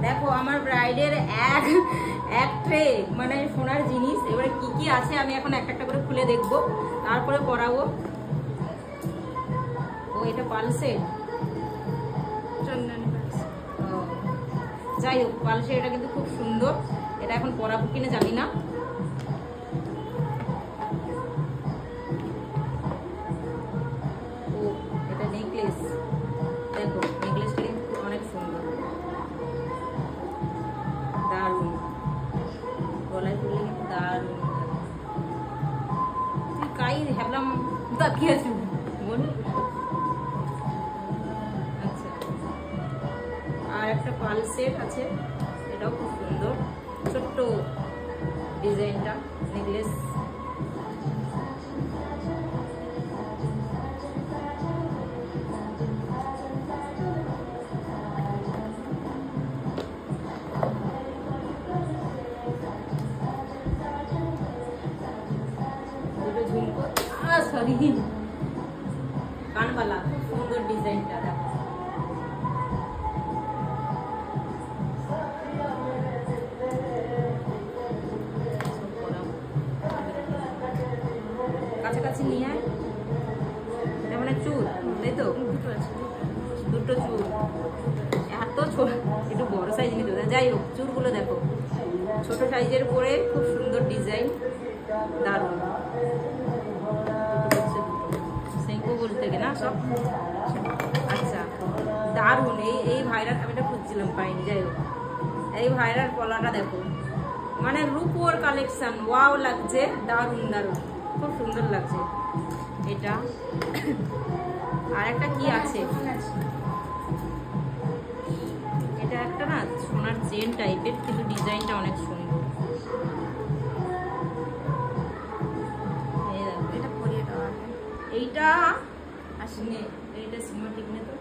দেখো আমার ব্রাইডের এক ট্রে মানে সোনার জিনিস। এবারে কি কি আছে আমি এখন একটা একটা করে খুলে দেখবো, তারপরে পরাবো। ও এটা পালসের চন্দন পালস। যাই হোক, পালসের এটা কিন্তু খুব সুন্দর। এটা এখন পরাবো কিনা জানি না। ও এটা নেকলেস, দেখো নেকলেসটা কিন্তু অনেক সুন্দর, দারুণ। গলায় পরলে কিন্তু দারুণ। তুই কাই ভাবলাম বাকি আছে বোন। আচ্ছা, আর একটা পালসের আছে, এটাও খুব সুন্দর, ছোট্ট ডিজাইনটা নেকলেস। সরি, কানবালা, খুব সুন্দর ডিজাইনটা দেখো। কাছাকাছি নিয়ে আয়। এটা মানে চুল, তাই তো? দুটো চুল, এত ছোট, একটু বড় সাইজ নিতে হবে। যাই হোক, চুলগুলো দেখো ছোট সাইজের পরে খুব সুন্দর ডিজাইন, দারুণ। বলতে না সব। আচ্ছা, দারুণ। এই ভাইরাল, আমি এটা খুঁজছিলাম পাইনি। যাই হোক, এই ভাইরাল পলাটা দেখো, মানে রূপোর কালেকশন, ওয়াও লাগছে, দারুণ দারুণ, খুব সুন্দর লাগছে এটা। আর একটা কি আছে, এটা একটা না সোনার চেন টাইপের, কিন্তু ডিজাইনটা অনেক সুন্দর। এইটা আসেনি, এইটা সিনেমাটিক নে তো।